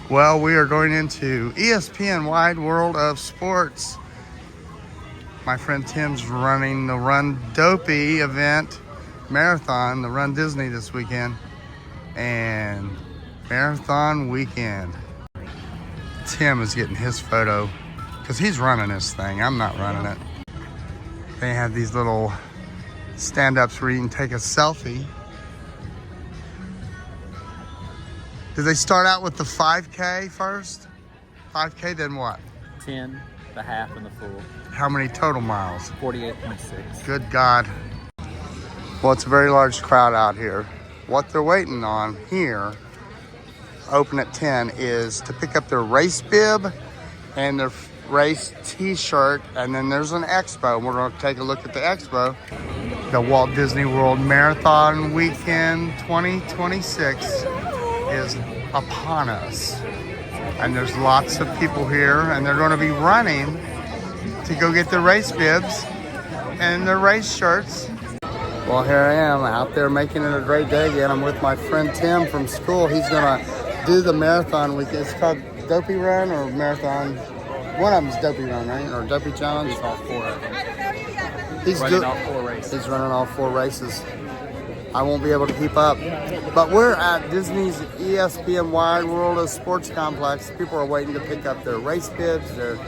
Well, we are going into ESPN Wide World of Sports. My friend Tim's running the Run Dopey event marathon, the Run Disney this weekend, and Marathon Weekend. Tim is getting his photo because he's running this thing. I'm not running it. They have these little stand-ups where you can take a selfie. Did they start out with the 5K first? 5K, then what? 10, the half, and the full. How many total miles? 48.6. Good God. Well, it's a very large crowd out here. What they're waiting on here, open at 10, is to pick up their race bib and their race t-shirt, and then there's an expo. We're going to take a look at the expo. The Walt Disney World Marathon Weekend 2026 is upon us, and there's lots of people here, and they're going to be running to go get their race bibs and their race shirts. Well, here I am out there making it a great day again. I'm with my friend Tim from school. He's going to do the marathon weekend. It's called Dopey Run or Marathon. One of them's Dopey Run, right? Or Dopey Challenge. It's all four of them. He's running all four races. He's running all four races. I won't be able to keep up. But we're at Disney's ESPN Wide World of Sports Complex. People are waiting to pick up their race bibs, their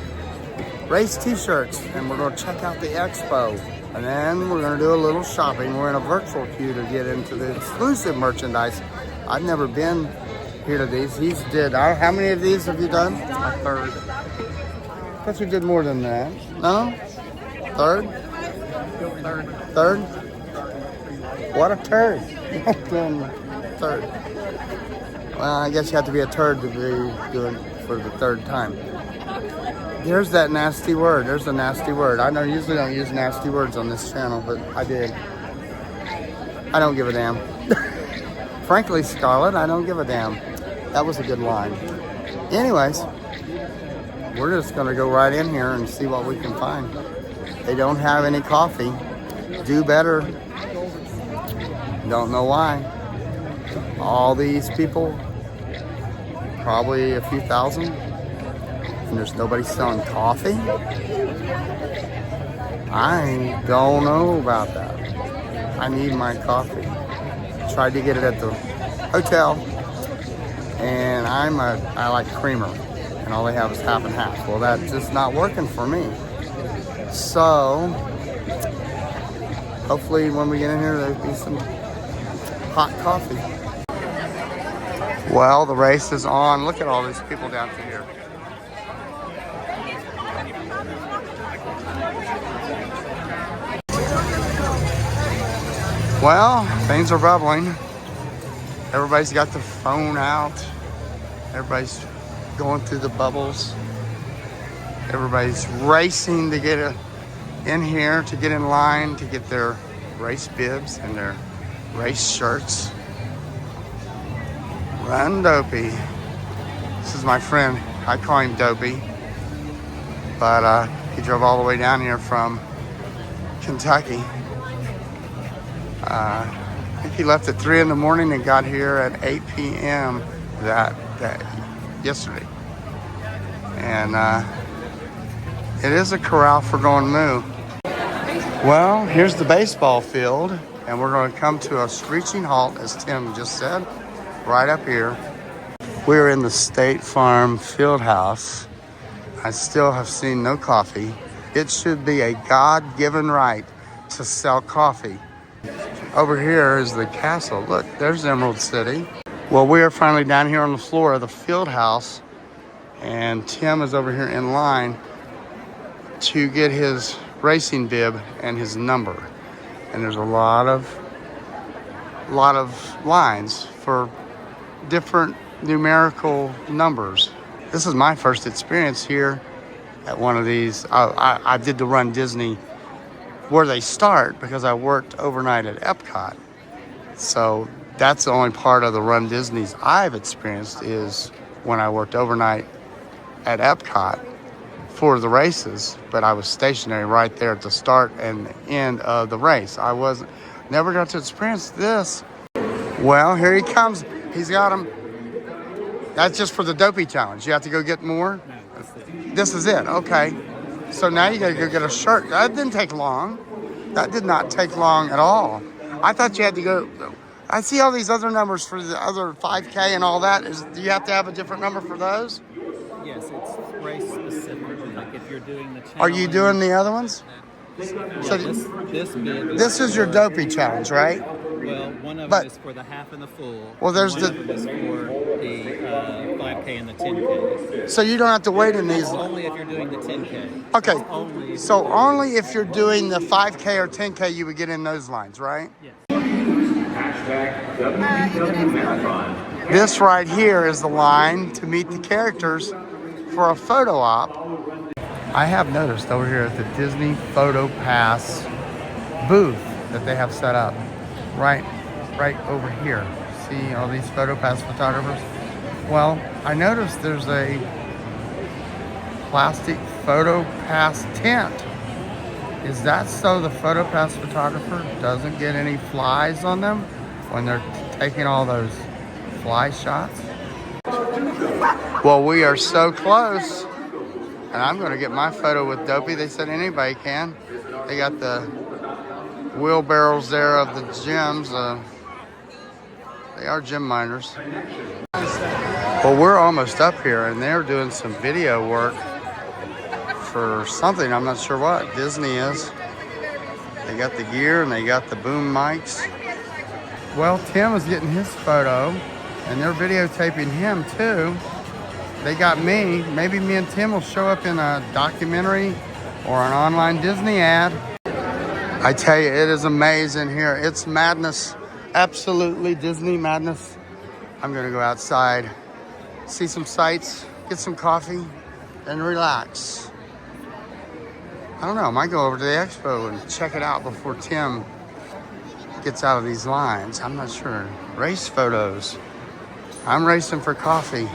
race t-shirts, and we're going to check out the expo. And then we're going to do a little shopping. We're in a virtual queue to get into the exclusive merchandise. I've never been here to these. He's did. How many of these have you done? A third. I thought you did more than that. No? Third? Third? What a turd. Third. Well, I guess you have to be a turd to be doing it for the third time. There's that nasty word. There's a nasty word. I usually don't use nasty words on this channel, but I did. I don't give a damn. Frankly, Scarlett, I don't give a damn. That was a good line. Anyways, we're just going to go right in here and see what we can find. They don't have any coffee. Do better. Don't know why. All these people, probably a few thousand, and there's nobody selling coffee? I don't know about that. I need my coffee. Tried to get it at the hotel, and I like creamer, and all they have is half and half. Well, that's just not working for me. So, hopefully when we get in here, there'll be some hot coffee. Well, the race is on. Look at all these people down to here. Well, things are bubbling. Everybody's got their phone out. Everybody's going through the bubbles. Everybody's racing to get in here, to get in line, to get their race bibs and their race shirts. Run Dopey. This is my friend. I call him Dopey. But he drove all the way down here from Kentucky. I think he left at 3 in the morning and got here at 8 p.m. that yesterday. And it is a corral for going moo. Well, here's the baseball field, and we're going to come to a screeching halt, as Tim just said, right up here. We're in the State Farm field house. I still have seen no coffee. It should be a God-given right to sell coffee. Over here is the castle. Look, there's Emerald City. Well, we are finally down here on the floor of the field house, and Tim is over here in line to get his racing bib and his number. And there's a lot of lines for different numerical numbers. This is my first experience here at one of these. I did the Run Disney where they start because I worked overnight at Epcot. So that's the only part of the Run Disneys I've experienced is when I worked overnight at Epcot for the races, but I was stationary right there at the start and the end of the race. Never got to experience this. Well, here he comes. He's got him. That's just for the dopey challenge. You have to go get more? No, that's it. This is it, okay. So now you gotta go get a shirt. That didn't take long. That did not take long at all. I thought you had to go. I see all these other numbers for the other 5K and all that. Do you have to have a different number for those? Yes, it's race specific. Like if you're doing the challenge. Are you doing the other ones? Yeah, So this bid this is your dopey challenge, right? Well, one of But- them is for the half and the full. Well, there's one the- of them is for the 5K and the 10K. So you don't have to wait in these. Only if you're doing the 10K. Okay. It's only if So you're- only if you're doing the 5K or 10K you would get in those lines, right? Yes. #WDW Marathon. This right here is the line to meet the characters for a photo op. I have noticed over here at the Disney Photo Pass booth that they have set up right over here. See all these Photo Pass photographers? Well, I noticed there's a plastic Photo Pass tent. Is that so the Photo Pass photographer doesn't get any flies on them when they're taking all those fly shots? Well, we are so close. And I'm going to get my photo with Dopey. They said anybody can. They got the wheelbarrows there of the gyms. They are gym minders. Well, we're almost up here, and they're doing some video work for something. I'm not sure what. Disney is. They got the gear, and they got the boom mics. Well, Tim is getting his photo, and they're videotaping him, too. They got me. Maybe me and Tim will show up in a documentary or an online Disney ad. I tell you, it is amazing here. It's madness. Absolutely Disney madness. I'm going to go outside, see some sights, get some coffee, and relax. I don't know. I might go over to the expo and check it out before Tim gets out of these lines. I'm not sure. Race photos. I'm racing for coffee.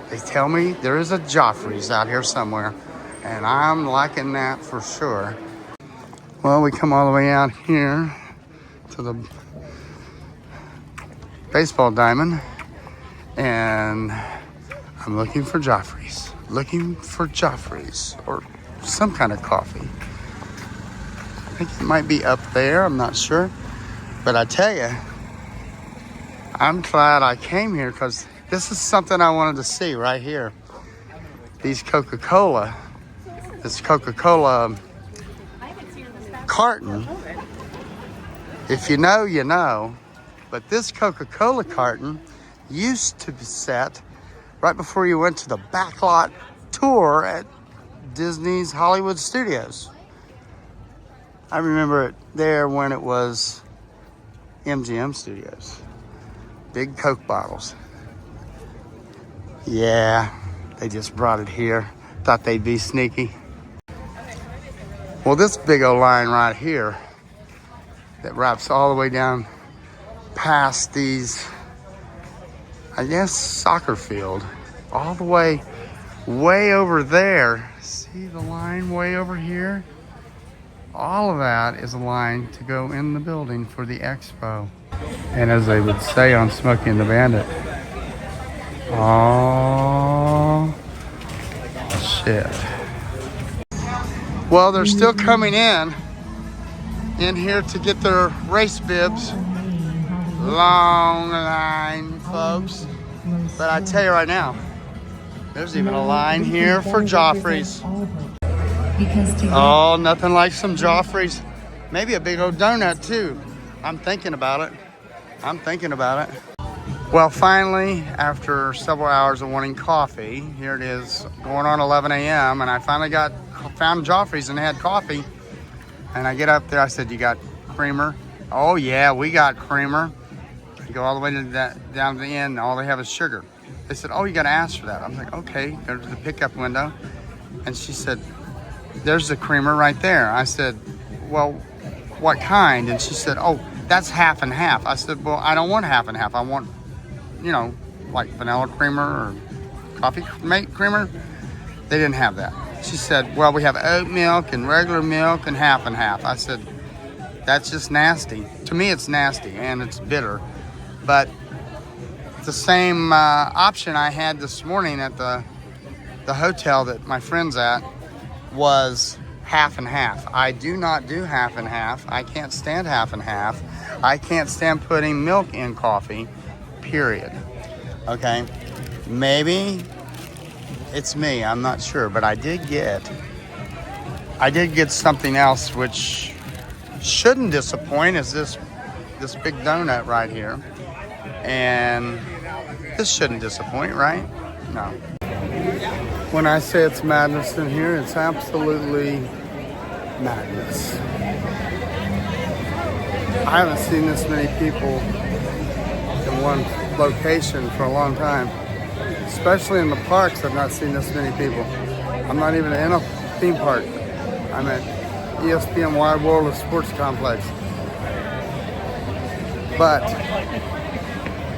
They tell me there is a Joffrey's out here somewhere, and I'm liking that for sure. Well, we come all the way out here to the baseball diamond, and I'm looking for Joffrey's. Looking for Joffrey's or some kind of coffee. I think it might be up there. I'm not sure. But I tell you, I'm glad I came here because this is something I wanted to see right here. These Coca-Cola, this Coca-Cola carton. If you know, you know. But this Coca-Cola carton used to be set right before you went to the backlot tour at Disney's Hollywood Studios. I remember it there when it was MGM Studios. Big Coke bottles. Yeah, they just brought it here. Thought they'd be sneaky. Well, this big old line right here that wraps all the way down past these, I guess, soccer field, all the way over there. See the line way over here? All of that is a line to go in the building for the expo. And as they would say on Smokey and the Bandit, oh, shit. Well, they're still coming in here to get their race bibs. Long line, folks. But I tell you right now, there's even a line here for Joffrey's. Oh, nothing like some Joffrey's. Maybe a big old donut too. I'm thinking about it. Well, finally, after several hours of wanting coffee, here it is, going on 11 a.m. And I finally found Joffrey's and they had coffee. And I get up there, I said, "You got creamer?" "Oh yeah, we got creamer." I go all the way to down to the end, and all they have is sugar. They said, "Oh, you got to ask for that." I was like, "Okay." Go to the pickup window, and she said, "There's the creamer right there." I said, "Well, what kind?" And she said, "Oh, that's half and half." I said, "Well, I don't want half and half. I want, like vanilla creamer or coffee mate creamer." They didn't have that. She said, "Well, we have oat milk and regular milk and half." I said, "That's just nasty." To me, it's nasty and it's bitter. But the same option I had this morning at the hotel that my friend's at was half and half. I do not do half and half. I can't stand half and half. I can't stand putting milk in coffee, period. Okay, maybe it's me, I'm not sure, but I did get something else which shouldn't disappoint, is this big donut right here. And this shouldn't disappoint, right? No. When I say it's madness in here, it's absolutely madness. I haven't seen this many people in one location for a long time. Especially in the parks, I've not seen this many people. I'm not even in a theme park. I'm at ESPN Wide World of Sports Complex. But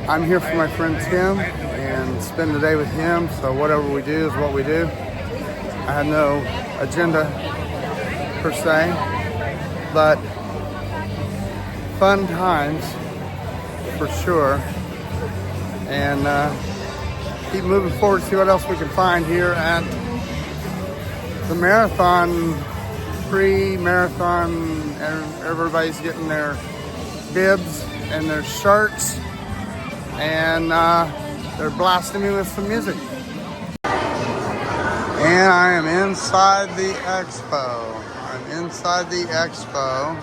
I'm here for my friend Tim and spend the day with him. So whatever we do is what we do. I had no agenda per se, but fun times for sure. And keep moving forward, see what else we can find here at the marathon, pre-marathon. Everybody's getting their bibs and their shirts, and they're blasting me with some music. And I am inside the expo. I'm inside the expo.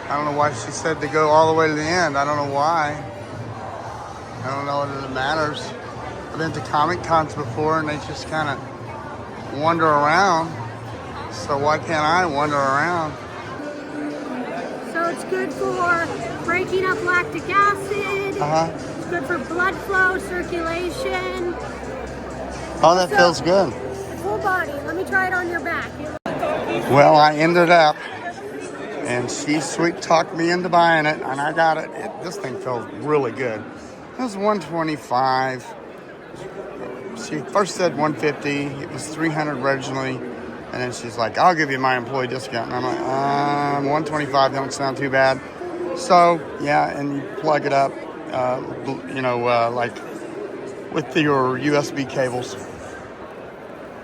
I don't know why she said to go all the way to the end. I don't know why. I don't know whether it matters. I've been to Comic Cons before and they just kind of wander around. So why can't I wander around? So it's good for breaking up lactic acid. It's good for blood flow, circulation. Oh, that feels good. Full body. Let me try it on your back. Well, I ended up, and she sweet talked me into buying it, and I got it. This thing feels really good. It was $125. She first said $150. It was $300 originally, and then she's like, "I'll give you my employee discount." And I'm like, $125 don't sound too bad. So yeah, and you plug it up, like with your USB cables.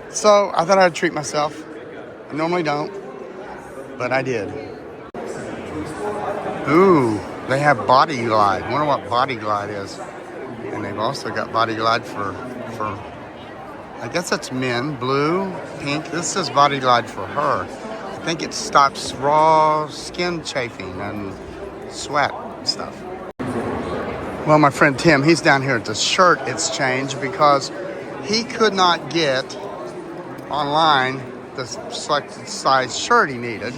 So I thought I'd treat myself. I normally don't, but I did. Ooh, they have Body Glide. Wonder what Body Glide is. And they've also got Body Glide for I guess that's men, blue, pink. This says Body Glide for her. I think it stops raw skin chafing and sweat and stuff. Well, my friend Tim, he's down here at the shirt exchange because he could not get online the selected size shirt he needed.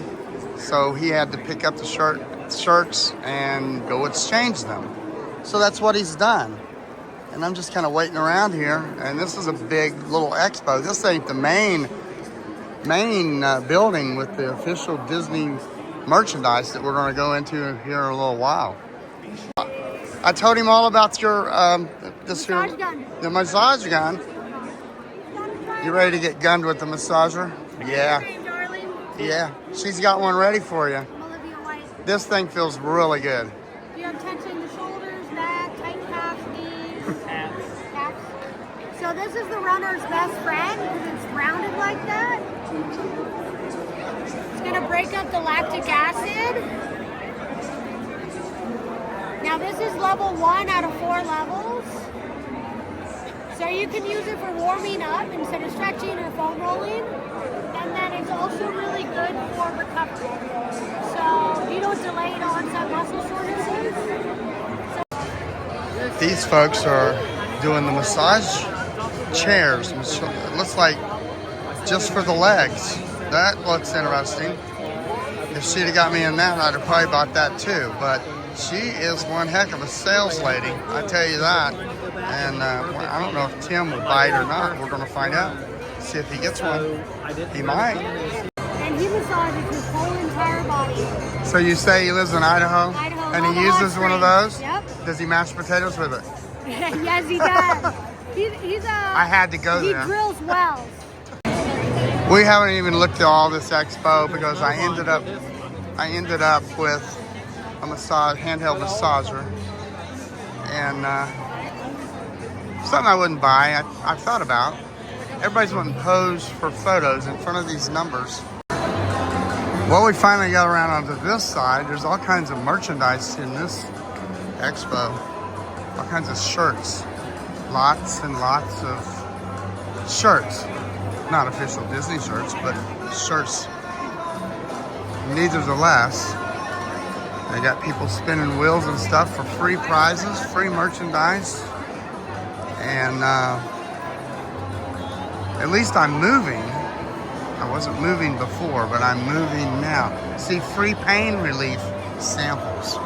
So he had to pick up the shirts and go exchange them. So that's what he's done. And I'm just kind of waiting around here. And this is a big little expo. This ain't the main building with the official Disney merchandise that we're going to go into here in a little while. I told him all about your the massage gun. You ready to get gunned with the massager? Yeah. Yeah. She's got one ready for you. This thing feels really good. Do you have tension in the shoulders, back, tight calves, knees? Calves. So this is the runner's best friend because it's rounded like that. It's going to break up the lactic acid. Now this is level 1 out of 4 levels. So you can use it for warming up instead of stretching or foam rolling. And then it's also really good for recovery. So you don't delay the onset muscle soreness. These folks are doing the massage chairs. It looks like just for the legs. That looks interesting. If she'd have got me in that, I'd have probably bought that too. But she is one heck of a sales lady, I tell you that. And I don't know if Tim will buy it or not. We're going to find out. See if he gets one. He might. And he massages his whole entire body. So you say he lives in Idaho? And he uses one of those? Yep. Does he mash potatoes with it? Yes, he does. I had to go there. He drills wells. We haven't even looked at all this expo because I ended up with a handheld massager, and Something I wouldn't buy. I've thought about. Everybody's wanting to pose for photos in front of these numbers. Well, we finally got around onto this side. There's all kinds of merchandise in this expo. All kinds of shirts. Lots and lots of shirts. Not official Disney shirts, but shirts nevertheless. They got people spinning wheels and stuff for free prizes, free merchandise. And at least I'm moving. I wasn't moving before, but I'm moving now. See, free pain relief samples.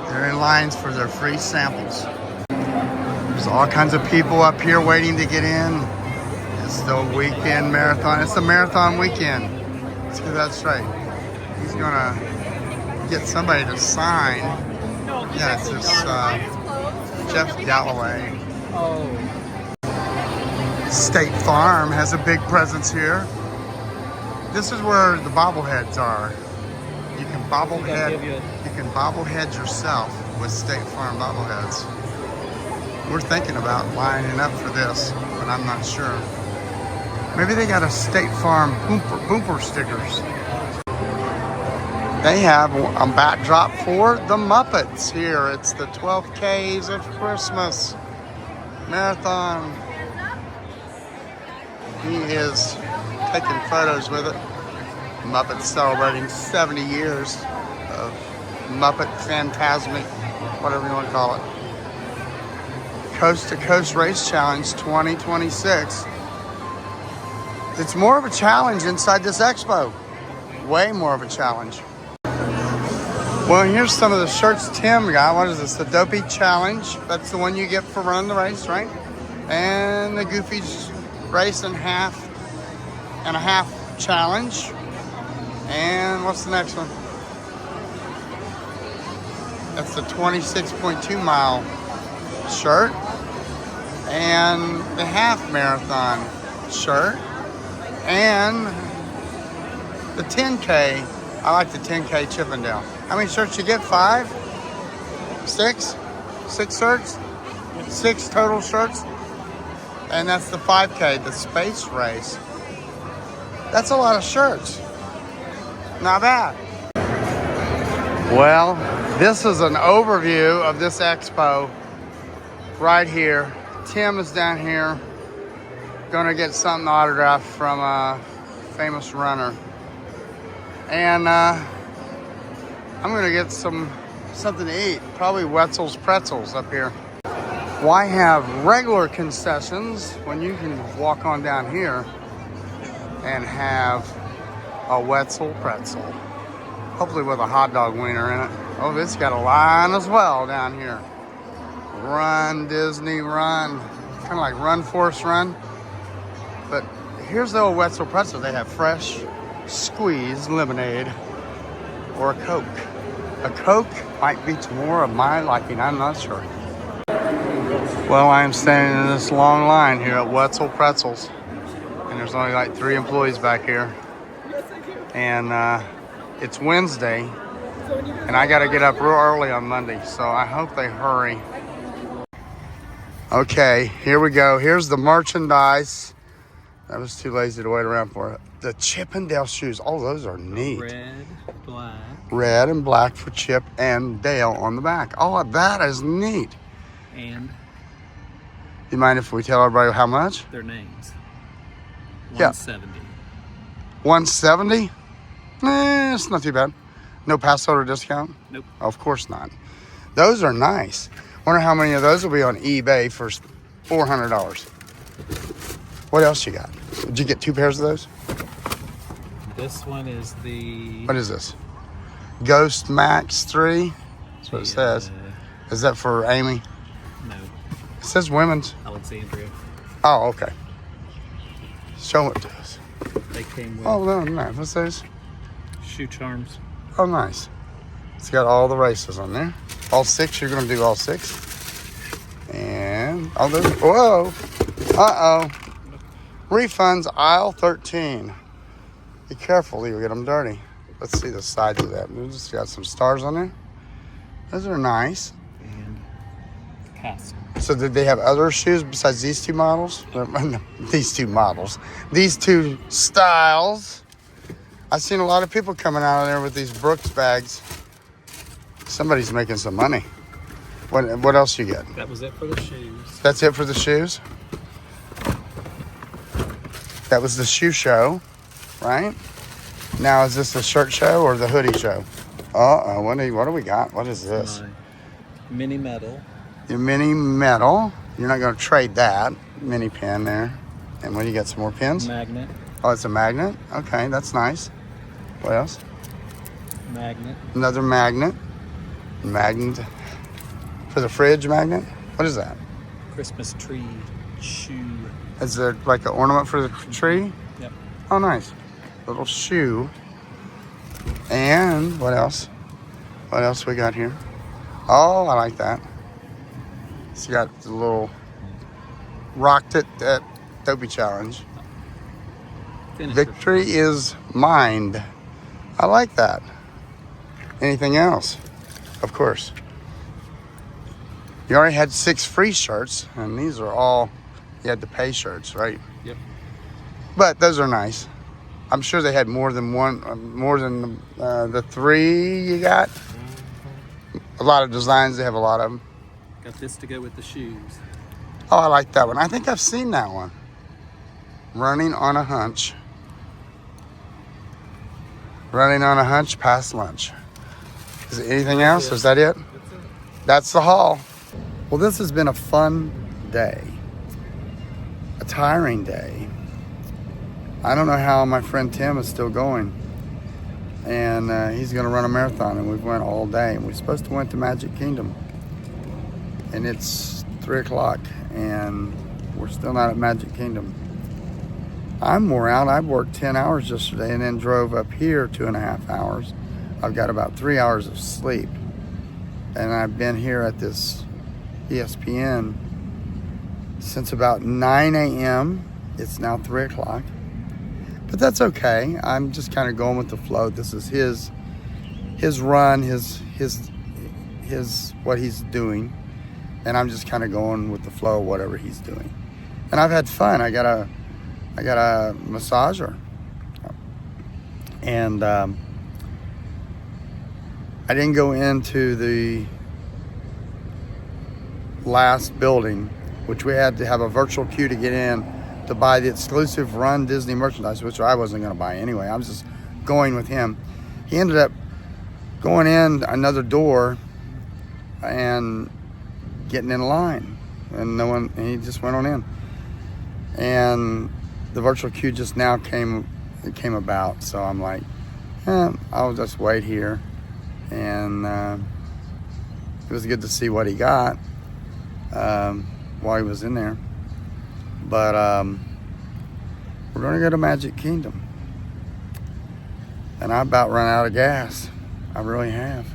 They're in lines for their free samples. There's all kinds of people up here waiting to get in. It's the weekend marathon. It's the marathon weekend. Let's get that straight. He's gonna get somebody to sign. Yeah, it's this Jeff Galloway. Oh. State Farm has a big presence here. This is where the bobbleheads are. You can bobblehead yourself with State Farm bobbleheads. We're thinking about lining up for this, but I'm not sure. Maybe they got a State Farm bumper stickers. They have a backdrop for the Muppets here. It's the 12 Ks of Christmas marathon. He is taking photos with it. Muppets celebrating 70 years of Muppet Phantasmic, whatever you want to call it. Coast to Coast Race Challenge 2026. It's more of a challenge inside this expo. Way more of a challenge. Well, here's some of the shirts Tim got. What is this? The Dopey Challenge. That's the one you get for running the race, right? And the Goofy's Race and a half challenge. And what's the next one? That's the 26.2 mile shirt. And the half marathon shirt. And the 10K. I like the 10K Chippendale. How many shirts you get? 5? 6? 6 shirts? 6 total shirts? And that's the 5K, the space race. That's a lot of shirts. Not bad. Well, this is an overview of this expo right here. Tim is down here. Gonna get something autographed from a famous runner. And I'm gonna get something to eat. Probably Wetzel's Pretzels up here. Why have regular concessions when you can walk on down here and have a Wetzel pretzel? Hopefully with a hot dog wiener in it. Oh, this got a line as well down here. Run, Disney, run. Kind of like Run, Forest, Run. But here's the old Wetzel pretzel. They have fresh squeezed lemonade or a Coke. A Coke might be to more of my liking. I'm not sure. Well, I am standing in this long line here at Wetzel Pretzels. And there's only like 3 employees back here. And it's Wednesday. And I got to get up real early on Monday. So I hope they hurry. Okay, here we go. Here's the merchandise. I was too lazy to wait around for it. The Chippendale shoes. Oh, those are neat. Red, black. Red and black for Chip and Dale on the back. Oh, that is neat. And You mind if we tell everybody how much? their names. Yeah. 170. 170? It's not too bad. No pass holder discount? Nope. Of course not. Those are nice. Wonder how many of those will be on eBay for $400. What else you got? Did you get 2 pairs of those? This one is the... What is this? Ghost Max 3? That's what it says. Is that for Amy? No. It says women's. Alexandria. Oh, okay. Show it to us. They came with Oh, no, nice. What's those? shoe charms. Oh, nice. It's got all the races on there. All 6. You're going to do all 6. And, oh, there's, whoa. Uh-oh. Refunds, aisle 13. Be careful, you'll get them dirty. Let's see the sides of that. We just got some stars on there. Those are nice. And cast. So did they have other shoes besides these two models? These two models. These two styles. I've seen a lot of people coming out of there with these Brooks bags. Somebody's making some money. What else you get? That was it for the shoes. That's it for the shoes? That was the shoe show, right? Now is this the shirt show or the hoodie show? Uh-oh, what do we got? What is this? My mini medal. Your mini medal. You're not going to trade that. Mini pin there. And what do you got? Some more pins? Magnet. Oh, it's a magnet? Okay, that's nice. What else? Magnet. Another magnet. Magnet. For the fridge magnet? What is that? Christmas tree shoe. Is there like an ornament for the tree? Yep. Oh, nice. Little shoe. And what else? What else we got here? Oh, I like that. It's got the little rocked it at Dopey Challenge. Finish Victory is mind. I like that. Anything else? Of course. You already had 6 free shirts, and these are all, you had to pay shirts, right? Yep. But those are nice. I'm sure they had more than one, more than the 3 you got. A lot of designs, they have a lot of them. Got this to go with the shoes. Oh, I like that one. I think I've seen that one. Running on a hunch. Running on a hunch past lunch. Is there anything else? Is that it? That's the haul. Well, this has been a fun day. A tiring day. I don't know how my friend Tim is still going. And he's going to run a marathon, and we've went all day. And we're supposed to went to Magic Kingdom. And it's 3 o'clock, and we're still not at Magic Kingdom. I'm wore out. I worked 10 hours yesterday and then drove up here 2.5 hours. I've got about 3 hours of sleep. And I've been here at this ESPN since about 9 a.m. It's now 3 o'clock. But that's okay. I'm just kind of going with the flow. This is his run, his what he's doing. And I'm just kind of going with the flow of whatever he's doing. And I've had fun. I got a massager. And I didn't go into the last building, which we had to have a virtual queue to get in to buy the exclusive Run Disney merchandise, which I wasn't going to buy anyway. I was just going with him. He ended up going in another door and getting in line, and he just went on in. And the virtual queue just now came about, so I'm like, I'll just wait here. And it was good to see what he got while he was in there. But we're going to go to Magic Kingdom. And I about run out of gas. I really have.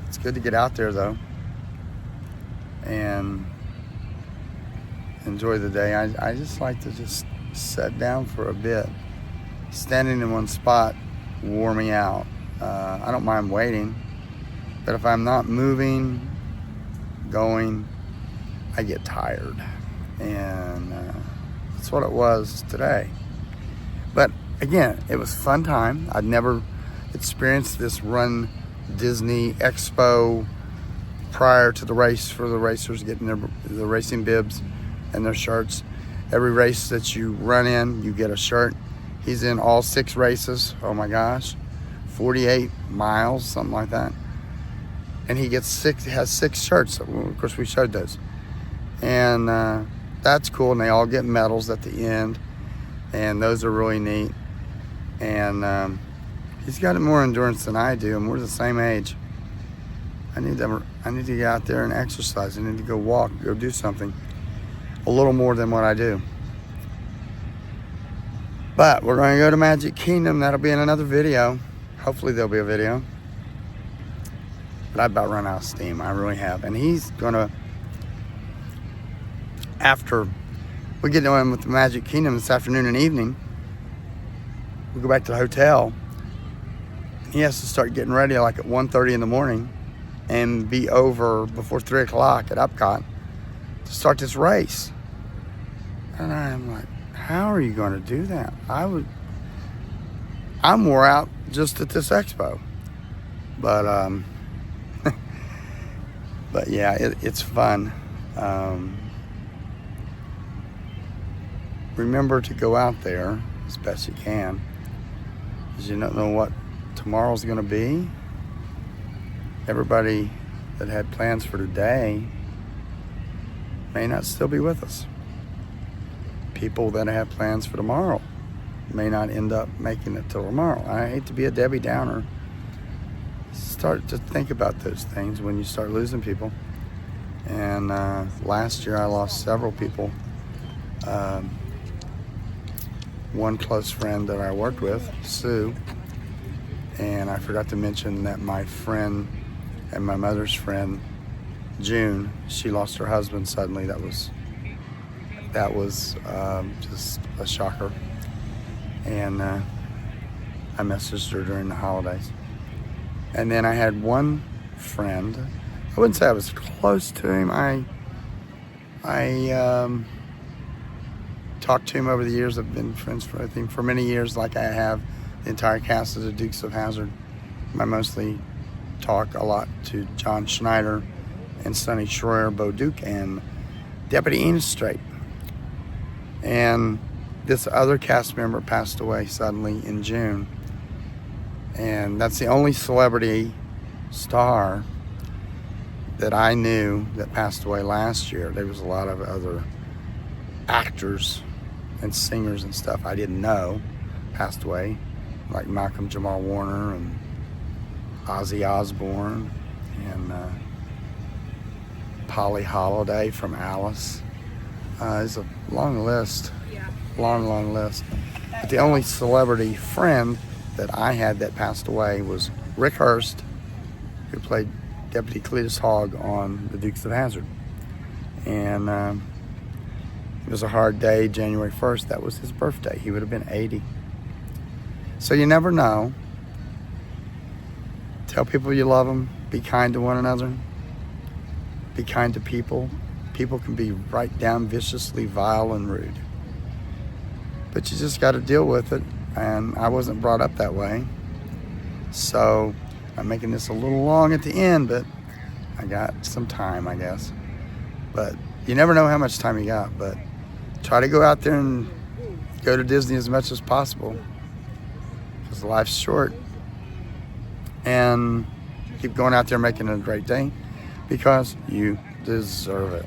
It's good to get out there, though, and enjoy the day. I just like to just sit down for a bit. Standing in one spot wore me out. I don't mind waiting, but if I'm not moving, going, I get tired. And that's what it was today. But again, it was a fun time. I'd never experienced this Run Disney EXPO prior to the race, for the racers getting the racing bibs and their shirts. Every race that you run in, you get a shirt. He's in all 6 races. Oh my gosh. 48 miles, something like that. And he has 6 shirts. Of course, we showed those. And that's cool. And they all get medals at the end. And those are really neat. And he's got more endurance than I do, and we're the same age. I need to get out there and exercise. I need to go walk, go do something a little more than what I do. But we're going to go to Magic Kingdom. That'll be in another video. Hopefully there'll be a video. But I've about run out of steam. I really have. And he's going to, after we get done with the Magic Kingdom this afternoon and evening, we go back to the hotel. He has to start getting ready like at 1:30 in the morning and be over before 3 o'clock at Epcot to start this race. And I'm like, how are you going to do that? I'm wore out just at this expo. But but yeah, it's fun. Remember to go out there as best you can, because you don't know what tomorrow's going to be. Everybody that had plans for today may not still be with us. People that have plans for tomorrow may not end up making it till tomorrow. I hate to be a Debbie Downer. Start to think about those things when you start losing people. And last year I lost several people. One close friend that I worked with, Sue, and I forgot to mention that my friend and my mother's friend, June, she lost her husband suddenly. That was just a shocker. And I messaged her during the holidays. And then I had one friend, I wouldn't say I was close to him. I talked to him over the years. I've been friends with him for many years, like I have the entire cast of the Dukes of Hazzard. I mostly talk a lot to John Schneider and Sonny Schroyer, Bo Duke, and Deputy Enos Strait. And this other cast member passed away suddenly in June. And that's the only celebrity star that I knew that passed away last year. There was a lot of other actors and singers and stuff I didn't know passed away, like Malcolm Jamal Warner and Ozzy Osbourne and Polly Holiday from Alice. It's a long list, long list. But the only celebrity friend that I had that passed away was Rick Hurst, who played Deputy Cletus Hogg on the Dukes of Hazzard. And it was a hard day, January 1st. That was his birthday. He would have been 80. So you never know. Tell people you love them. Be kind to one another. Be kind to people. People can be right down viciously vile and rude. But you just got to deal with it. And I wasn't brought up that way. So I'm making this a little long at the end, but I got some time, I guess. But you never know how much time you got. But try to go out there and go to Disney as much as possible, because life's short. And keep going out there making it a great day, because you deserve it.